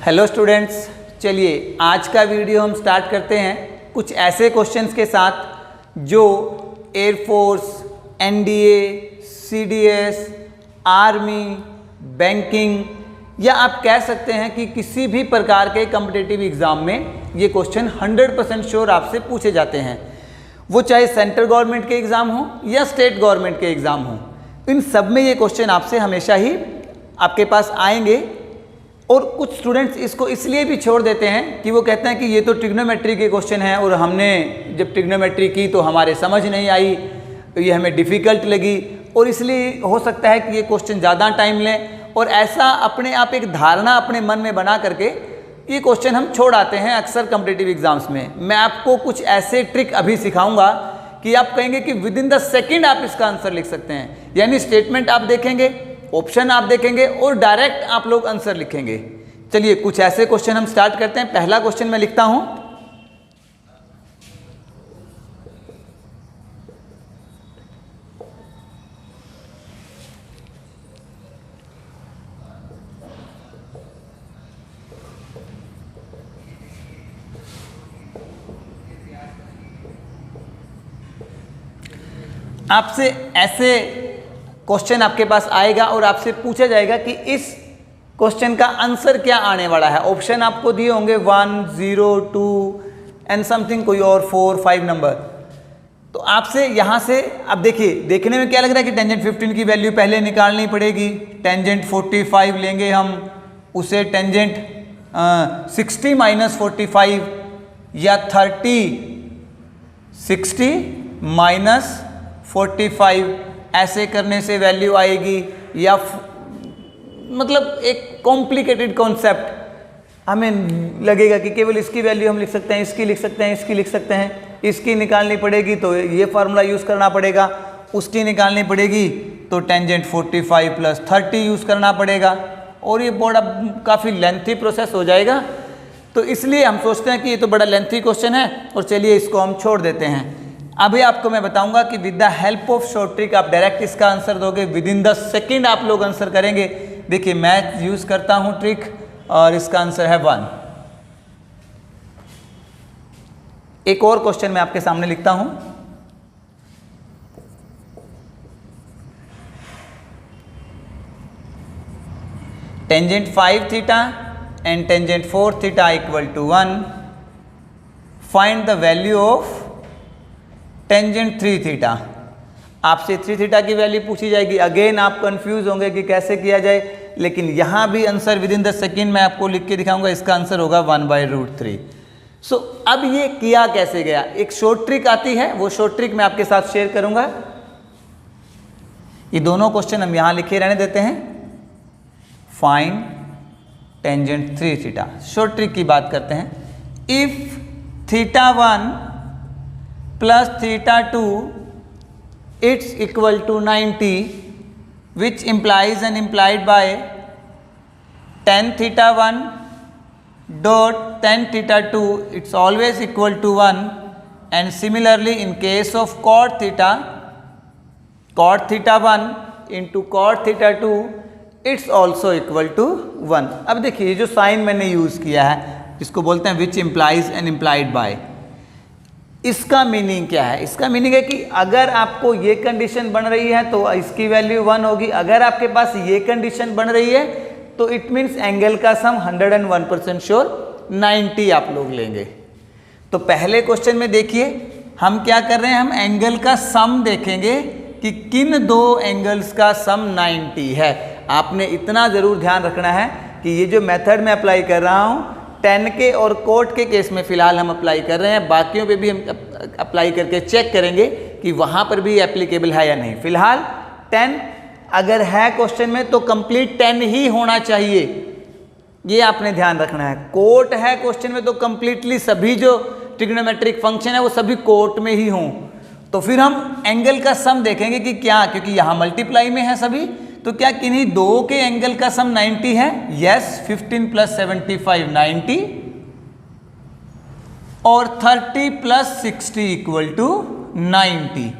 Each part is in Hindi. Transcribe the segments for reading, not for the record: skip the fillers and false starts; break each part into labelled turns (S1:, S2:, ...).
S1: हेलो स्टूडेंट्स, चलिए आज का वीडियो हम स्टार्ट करते हैं कुछ ऐसे क्वेश्चंस के साथ जो air force, NDA, CDS, army, banking या आप कह सकते हैं कि किसी भी प्रकार के कॉम्पिटिटिव एग्ज़ाम में ये क्वेश्चन 100% श्योर आपसे पूछे जाते हैं। वो चाहे सेंट्रल गवर्नमेंट के एग्ज़ाम हो या स्टेट गवर्नमेंट के एग्ज़ाम हो, इन सब में ये क्वेश्चन आपसे हमेशा ही आपके पास आएंगे। और कुछ स्टूडेंट्स इसको इसलिए भी छोड़ देते हैं कि वो कहते हैं कि ये तो ट्रिग्नोमेट्री के क्वेश्चन हैं और हमने जब ट्रिग्नोमेट्री की तो हमारे समझ नहीं आई, तो ये हमें डिफ़िकल्ट लगी और इसलिए हो सकता है कि ये क्वेश्चन ज़्यादा टाइम लें। और ऐसा अपने आप एक धारणा अपने मन में बना करके ये क्वेश्चन हम छोड़ आते हैं अक्सर कॉम्पिटिटिव एग्जाम्स में। मैं आपको कुछ ऐसे ट्रिक अभी सिखाऊंगा कि आप कहेंगे कि विद इन द सेकेंड आप इसका आंसर लिख सकते हैं। यानी स्टेटमेंट आप देखेंगे, ऑप्शन आप देखेंगे और डायरेक्ट आप लोग आंसर लिखेंगे। चलिए कुछ ऐसे क्वेश्चन हम स्टार्ट करते हैं। पहला क्वेश्चन मैं लिखता हूं, आपसे ऐसे क्वेश्चन आपके पास आएगा और आपसे पूछा जाएगा कि इस क्वेश्चन का आंसर क्या आने वाला है। ऑप्शन आपको दिए होंगे 1, 0, 2 एंड समथिंग, कोई और 4, 5 नंबर। तो आपसे यहाँ से अब देखिए, देखने में क्या लग रहा है कि टेंजेंट 15 की वैल्यू पहले निकालनी पड़ेगी। टेंजेंट 45 लेंगे हम, उसे टेंजेंट 60 - 45 या 30 60 - 45 ऐसे करने से वैल्यू आएगी। या मतलब एक कॉम्प्लिकेटेड कॉन्सेप्ट हमें लगेगा कि केवल इसकी वैल्यू हम लिख सकते हैं, इसकी लिख सकते हैं, इसकी लिख सकते हैं, इसकी निकालनी पड़ेगी तो ये फार्मूला यूज़ करना पड़ेगा, उसकी निकालनी पड़ेगी तो टेंजेंट 45 + 30 यूज़ करना पड़ेगा और ये बड़ा काफ़ी लेंथी प्रोसेस हो जाएगा। तो इसलिए हम सोचते हैं कि ये तो बड़ा लेंथी क्वेश्चन है और चलिए इसको हम छोड़ देते हैं। अभी आपको मैं बताऊंगा कि with the help of short trick आप डायरेक्ट इसका आंसर दोगे, विद इन द सेकेंड आप लोग आंसर करेंगे। देखिए मैं यूज करता हूं ट्रिक और इसका आंसर है 1। एक और क्वेश्चन मैं आपके सामने लिखता हूं, tangent 5 theta and tangent 4 theta = 1, find the value of tangent 3 theta. आपसे 3 थीटा की वैल्यू पूछी जाएगी। अगेन आप कंफ्यूज होंगे कि कैसे किया जाए, लेकिन यहां भी answer with in the second मैं आपको लिख के दिखाऊंगा। इसका आंसर होगा 1/√3। सो अब ये किया कैसे गया, एक शॉर्ट ट्रिक आती है, वो शॉर्ट ट्रिक मैं आपके साथ शेयर करूंगा। ये दोनों क्वेश्चन हम यहां लिखे रहने देते हैं। Find tangent 3 theta. Short trick की बात करते हैं। If θ1 + θ2 it's equal to 90, which implies and implied by tan θ1 dot tan θ2 it's always equal to 1, and similarly in case of cot θ1 into cot θ2 it's also equal to 1। अब देखिए ये जो साइन मैंने यूज़ किया है इसको बोलते हैं which implies and implied by। इसका मीनिंग क्या है? इसका मीनिंग है कि अगर आपको ये कंडीशन बन रही है तो इसकी वैल्यू 1 होगी। अगर आपके पास ये कंडीशन बन रही है तो इट मीन्स एंगल का सम 101% श्योर 90 आप लोग लेंगे। तो पहले क्वेश्चन में देखिए हम क्या कर रहे हैं, हम एंगल का सम देखेंगे कि किन दो एंगल्स का सम 90 है। आपने इतना ज़रूर ध्यान रखना है कि ये जो मेथड मैं अप्लाई कर रहा हूँ टेन के और कोट के केस में फ़िलहाल हम अप्लाई कर रहे हैं, बाकियों पे भी हम अप्लाई करके चेक करेंगे कि वहाँ पर भी एप्लीकेबल है या नहीं। फिलहाल 10 अगर है क्वेश्चन में तो कंप्लीट 10 ही होना चाहिए, ये आपने ध्यान रखना है। कोट है क्वेश्चन में तो कंप्लीटली सभी जो ट्रिग्नोमेट्रिक फंक्शन है वो सभी कोट में ही हों। तो फिर हम एंगल का सम देखेंगे कि क्या, क्योंकि यहाँ मल्टीप्लाई में है सभी, तो क्या किन्हीं दो के एंगल का सम 90 है? यस, 15 + 75 90 और 30 + 60 = 90।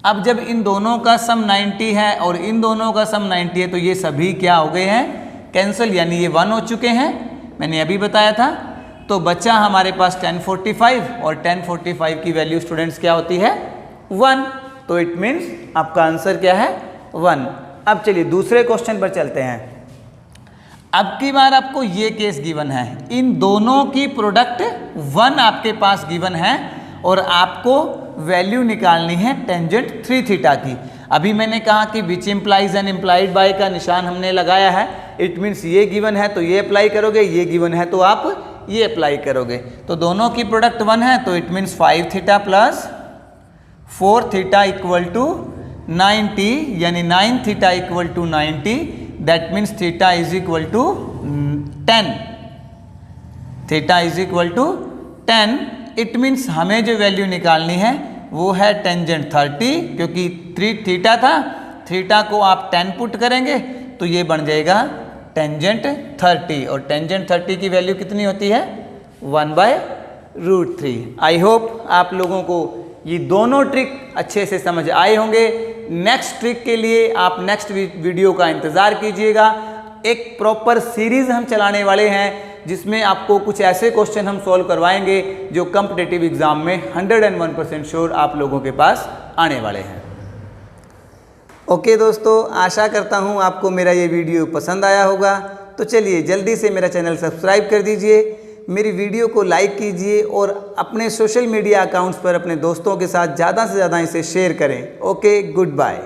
S1: अब जब इन दोनों का सम 90 है और इन दोनों का सम 90 है तो ये सभी क्या हो गए हैं? कैंसिल, यानी ये 1 हो चुके हैं। मैंने अभी बताया था। तो बचा हमारे पास 1045 और 1045 की वैल्यू स्टूडेंट्स क्या होती है 1। तो इट मीन्स आपका आंसर क्या है 1। अब चलिए दूसरे क्वेश्चन पर चलते हैं। अब की बार आपको ये केस गिवन है, इन दोनों की प्रोडक्ट 1 आपके पास गिवन है और आपको वैल्यू निकालनी है टेंजेंट 3 थीटा की। अभी मैंने कहा कि which implies and implied by का निशान हमने लगाया है। इट मीन्स ये गिवन है तो ये अप्लाई करोगे, ये गिवन है तो आप ये अप्लाई करोगे। तो दोनों की प्रोडक्ट 1 है तो it means 5 theta plus 4 theta equal to 90, यानी 9 theta equal to 90। That means theta is equal to 10। Theta is equal to 10। It means हमें जो वैल्यू निकालनी है वो है टेंजेंट 30, क्योंकि 3 थीटा था, थीटा को आप 10 पुट करेंगे तो ये बन जाएगा टेंजेंट 30। और टेंजेंट 30 की वैल्यू कितनी होती है 1/√3। आई होप आप लोगों को ये दोनों ट्रिक अच्छे से समझ आए होंगे। नेक्स्ट ट्रिक के लिए आप नेक्स्ट वीडियो का इंतज़ार कीजिएगा। एक प्रॉपर सीरीज़ हम चलाने वाले हैं जिसमें आपको कुछ ऐसे क्वेश्चन हम सॉल्व करवाएंगे जो कॉम्पिटिटिव एग्जाम में 101% श्योर आप लोगों के पास आने वाले हैं। ओके दोस्तों, आशा करता हूँ आपको मेरा ये वीडियो पसंद आया होगा। तो चलिए जल्दी से मेरा चैनल सब्सक्राइब कर दीजिए, मेरी वीडियो को लाइक कीजिए और अपने सोशल मीडिया अकाउंट्स पर अपने दोस्तों के साथ ज़्यादा से ज़्यादा इसे शेयर करें। Okay, good bye.